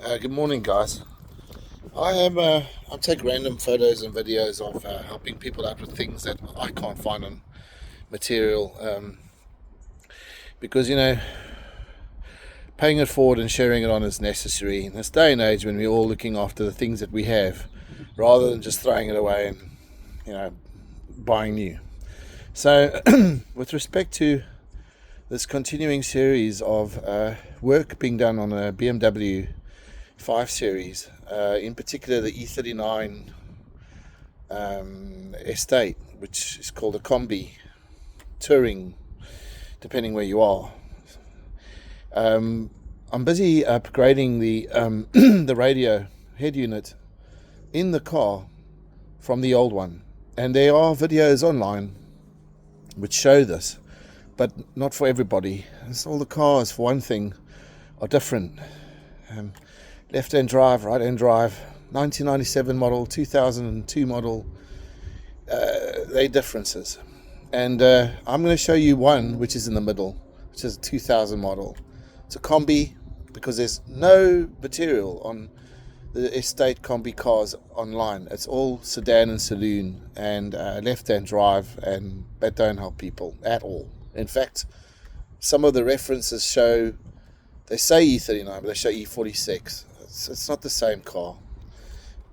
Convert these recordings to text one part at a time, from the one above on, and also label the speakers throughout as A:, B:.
A: Good morning, guys. I take random photos and videos of helping people out with things that I can't find on material, because paying it forward and sharing it on is necessary in this day and age when we're all looking after the things that we have, rather than just throwing it away and buying new. So, with respect to this continuing series of work being done on a BMW 5 Series, in particular the E39 estate, which is called a kombi, touring, depending where you are. I'm busy upgrading the the radio head unit in the car from the old one, and there are videos online which show this, but not for everybody. All the cars, for one thing, are different. Left-hand drive, right-hand drive, 1997 model, 2002 model, they're differences. And I'm going to show you one which is in the middle, which is a 2000 model. It's a kombi, because there's no material on the estate kombi cars online. It's all sedan and saloon and left-hand drive, and that don't help people at all. In fact, some of the references show, they say E39, but they show E46. It's not the same car.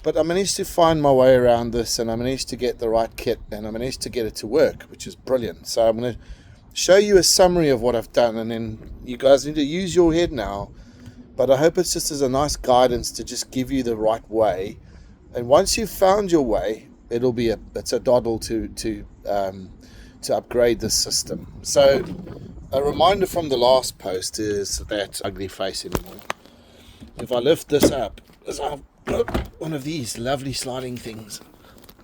A: But I managed to find my way around this, and I managed to get the right kit, and I managed to get it to work, which is brilliant. So I'm going to show you a summary of what I've done, and then you guys need to use your head now. But I hope it's just as a nice guidance to just give you the right way. And once you've found your way, it's a doddle to upgrade this system. So a reminder from the last post is that ugly face anymore. If I lift this up, I've got one of these lovely sliding things.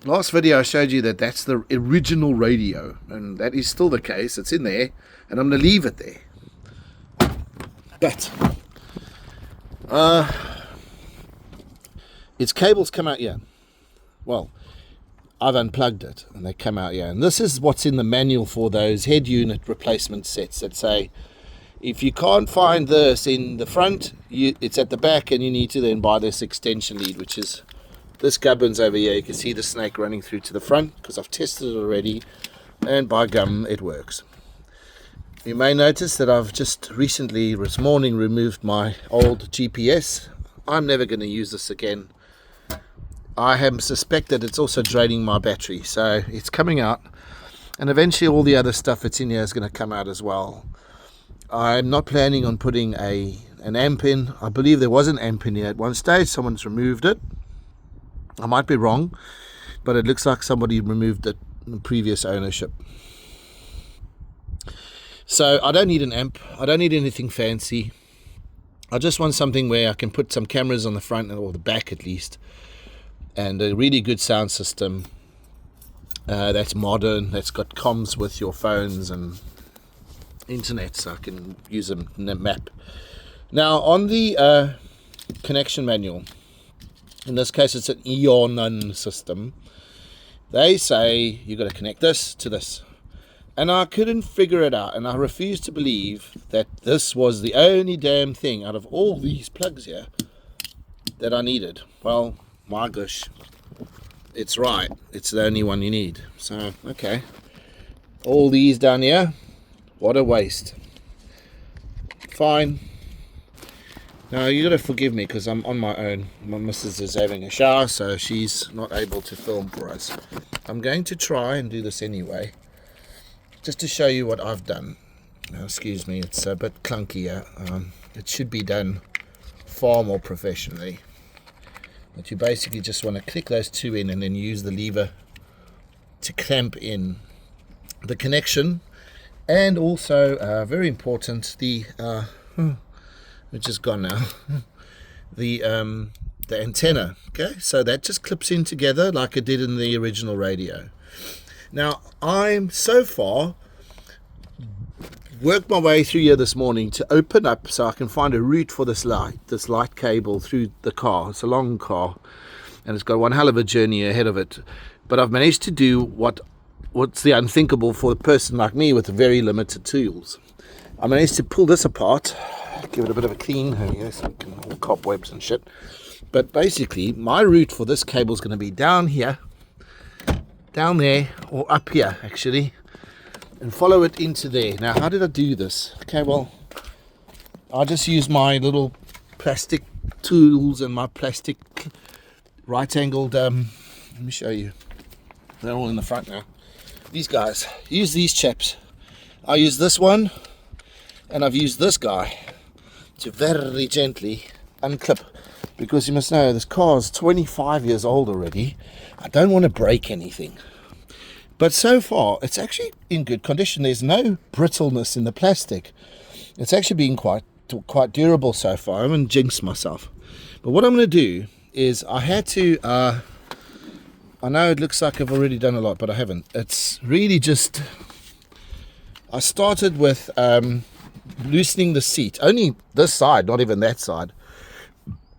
A: Last video I showed you that's the original radio, and that is still the case. It's in there, and I'm going to leave it there. But its cables come out here. Well, I've unplugged it, and they come out here. And this is what's in the manual for those head unit replacement sets that say, if you can't find this in the front, it's at the back, and you need to then buy this extension lead, which is this gubbins over here. You can see the snake running through to the front, because I've tested it already, and by gum, it works. You may notice that I've just recently, this morning, removed my old GPS. I'm never going to use this again. I have suspected it's also draining my battery, so it's coming out, and eventually all the other stuff that's in here is going to come out as well. I'm not planning on putting an amp in. I believe there was an amp in here at one stage. Someone's removed it. I might be wrong, but it looks like somebody removed it in previous ownership. So I don't need an amp. I don't need anything fancy. I just want something where I can put some cameras on the front, or the back at least, and a really good sound system that's modern, that's got comms with your phones and internet, so I can use a map. Now, on the connection manual, in this case it's an eonon system, they say you've got to connect this to this, and I couldn't figure it out, and I refuse to believe that this was the only damn thing out of all these plugs here that I needed. Well, my gosh, it's right, it's the only one you need. So okay, all these down here, what a waste. Fine. Now you got to forgive me because I'm on my own. My missus is having a shower, so she's not able to film for us. I'm going to try and do this anyway, just to show you what I've done. Now, excuse me, it's a bit clunky here. It should be done far more professionally. But you basically just want to click those two in, and then use the lever to clamp in the connection. And also, very important, which is gone now, the antenna. Okay, so that just clips in together like it did in the original radio. Now, I'm so far worked my way through here this morning to open up so I can find a route for this light cable through the car. It's a long car, and it's got one hell of a journey ahead of it. But I've managed to do what's the unthinkable for a person like me with very limited tools. I managed to pull this apart, give it a bit of a clean. Yes, all cobwebs and shit. But basically, my route for this cable is going to be down here, down there, or up here actually, and follow it into there. Now, how did I do this? Okay, well, I just use my little plastic tools and my plastic right-angled. Let me show you. They're all in the front now. These guys, use these chaps. I use this one, and I've used this guy to very gently unclip, because you must know this car's 25 years old already. I don't want to break anything, but so far it's actually in good condition. There's no brittleness in the plastic. It's actually been quite durable so far. I haven't jinxed myself. But what I'm going to do is I had to I know it looks like I've already done a lot, but I haven't. It's really just, I started with loosening the seat, only this side, not even that side,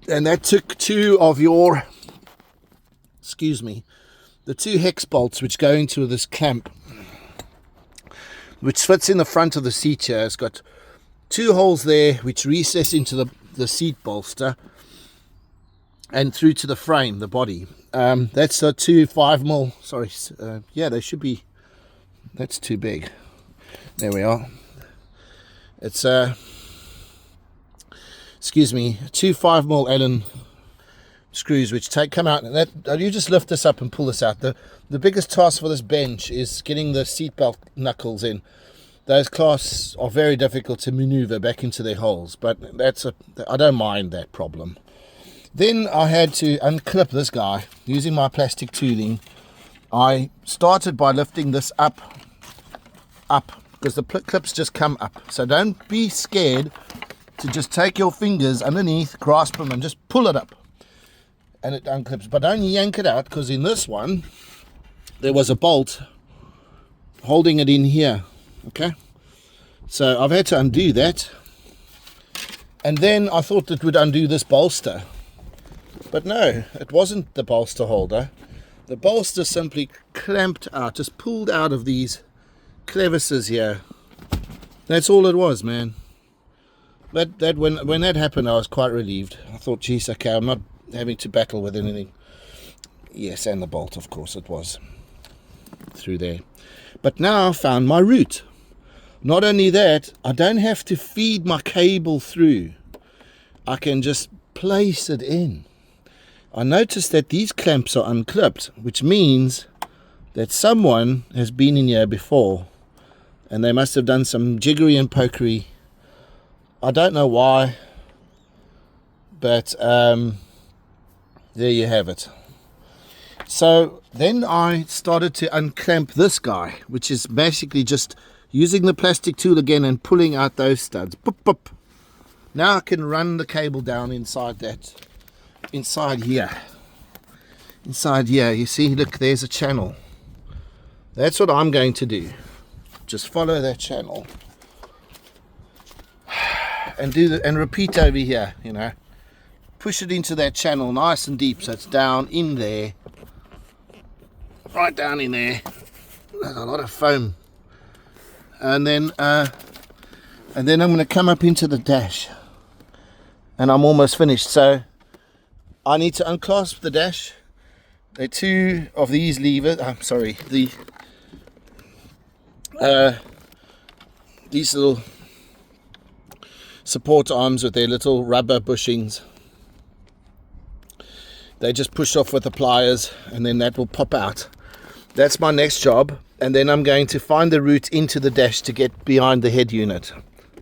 A: and that took two of your, the two hex bolts which go into this clamp, which fits in the front of the seat here. It's got two holes there which recess into the seat bolster and through to the frame, the body. That's a 5mm, sorry, yeah, they should be, that's too big. There we are. It's two 5mm Allen screws which come out, and that you just lift this up and pull this out. The biggest task for this bench is getting the seatbelt knuckles in. Those clasps are very difficult to maneuver back into their holes, but I don't mind that problem. Then I had to unclip this guy using my plastic tooling. I started by lifting this up, because the clips just come up. So don't be scared to just take your fingers underneath, grasp them, and just pull it up, and it unclips. But don't yank it out, because in this one there was a bolt holding it in here. Okay, so I've had to undo that, and then I thought it would undo this bolster. But no, it wasn't the bolster holder. The bolster simply clamped out, just pulled out of these crevices here. That's all it was, man. But when that happened, I was quite relieved. I thought, geez, okay, I'm not having to battle with anything. Yes, and the bolt, of course, it was through there. But now I found my route. Not only that, I don't have to feed my cable through. I can just place it in. I noticed that these clamps are unclipped, which means that someone has been in here before, and they must have done some jiggery and pokery. I don't know why, but there you have it. So then I started to unclamp this guy, which is basically just using the plastic tool again and pulling out those studs. Boop, boop. Now I can run the cable down inside here, you see, look, there's a channel. That's what I'm going to do. Just follow that channel and and repeat over here, you know. Push it into that channel nice and deep, so it's down in there, right down in there. There's a lot of foam, and then I'm going to come up into the dash, and I'm almost finished. So I need to unclasp the dash. There are two of these levers. I'm sorry, these little support arms with their little rubber bushings. They just push off with the pliers, and then that will pop out. That's my next job, and then I'm going to find the route into the dash to get behind the head unit.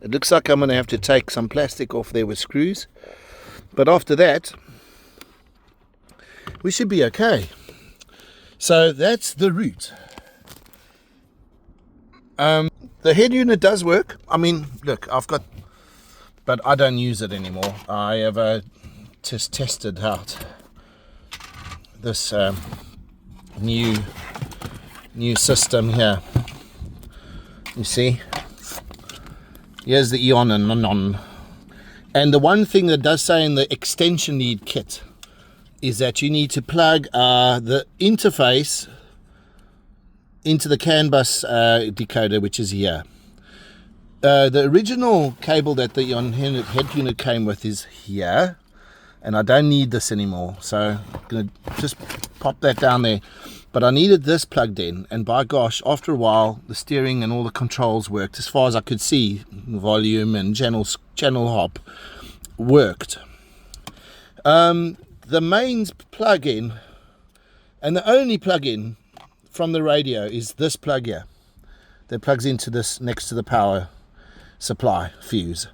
A: It looks like I'm going to have to take some plastic off there with screws, but after that we should be okay. So that's the route. The head unit does work. I mean, look, but I don't use it anymore. I have just tested out this new system here. You see, here's the eonon, and the one thing that does say in the extension lead kit is that you need to plug the interface into the CAN bus decoder, which is here. The original cable that the head unit came with is here, and I don't need this anymore, so I'm going to just pop that down there. But I needed this plugged in, and by gosh, after a while the steering and all the controls worked as far as I could see. Volume and channel hop worked. The mains plug-in, and the only plug-in from the radio, is this plug here that plugs into this next to the power supply fuse.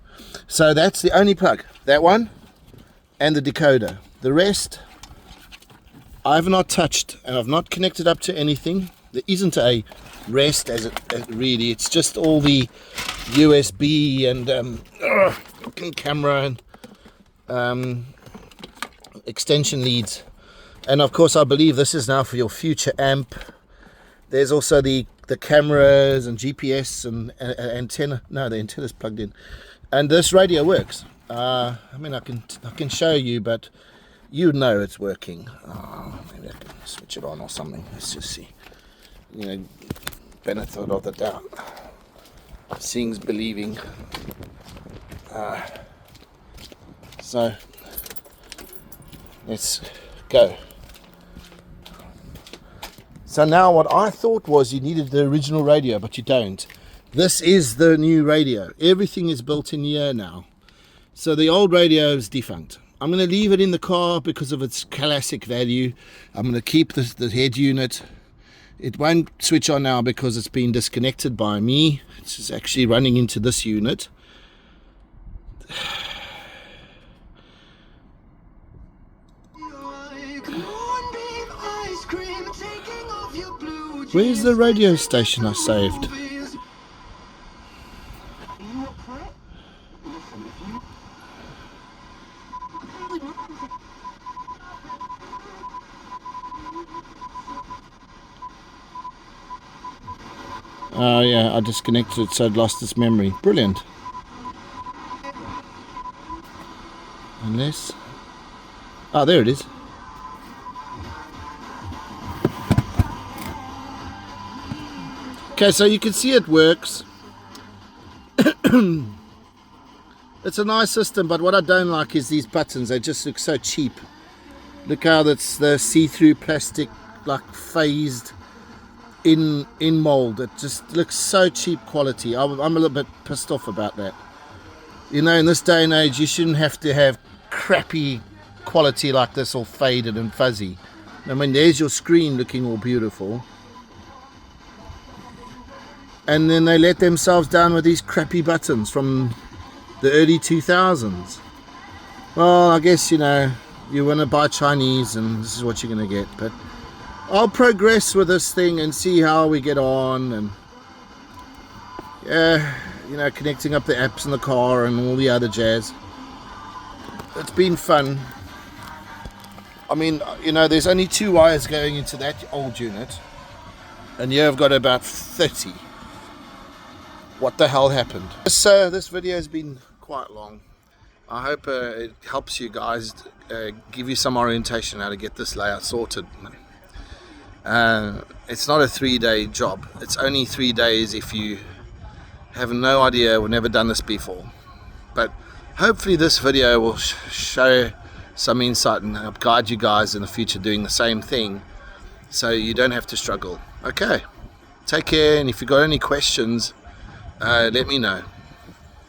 A: So that's the only plug, that one and the decoder. The rest I've not touched, and I've not connected up to anything. There isn't a rest as really, it's just all the USB and camera and extension leads. And of course I believe this is now for your future amp. There's also the cameras and GPS and antenna. No, the antenna's plugged in, and this radio works. I mean, I can show you, but you know it's working. Maybe I can switch it on or something. Let's just see. You know, benefit of the doubt. Seeing's believing. So let's go. So now what I thought was you needed the original radio, but you don't. This is the new radio. Everything is built in here now. So the old radio is defunct. I'm going to leave it in the car because of its classic value. I'm going to keep the head unit. It won't switch on now because it's been disconnected by me. It's just actually running into this unit. Where's the radio station I saved? Oh yeah, I disconnected it so it lost its memory. Brilliant. Unless... oh, there it is. Okay, so you can see it works. It's a nice system, but what I don't like is these buttons. They just look so cheap. Look how that's the see-through plastic, like phased in mold. It just looks so cheap quality. I'm a little bit pissed off about that. You know, in this day and age, you shouldn't have to have crappy quality like this, all faded and fuzzy. I mean, there's your screen looking all beautiful, and then they let themselves down with these crappy buttons from the early 2000s. Well, I guess, you know, you want to buy Chinese and this is what you're going to get. But I'll progress with this thing and see how we get on. And yeah, you know, connecting up the apps in the car and all the other jazz. It's been fun. I mean, you know, there's only 2 wires going into that old unit, and here I've got about 30. What the hell happened? So this video has been quite long. I hope it helps you guys, give you some orientation how to get this layout sorted. It's not a 3-day job. It's only 3 days if you have no idea or never done this before. But hopefully this video will show some insight and help guide you guys in the future doing the same thing, so you don't have to struggle. Okay, take care, and if you've got any questions, let me know.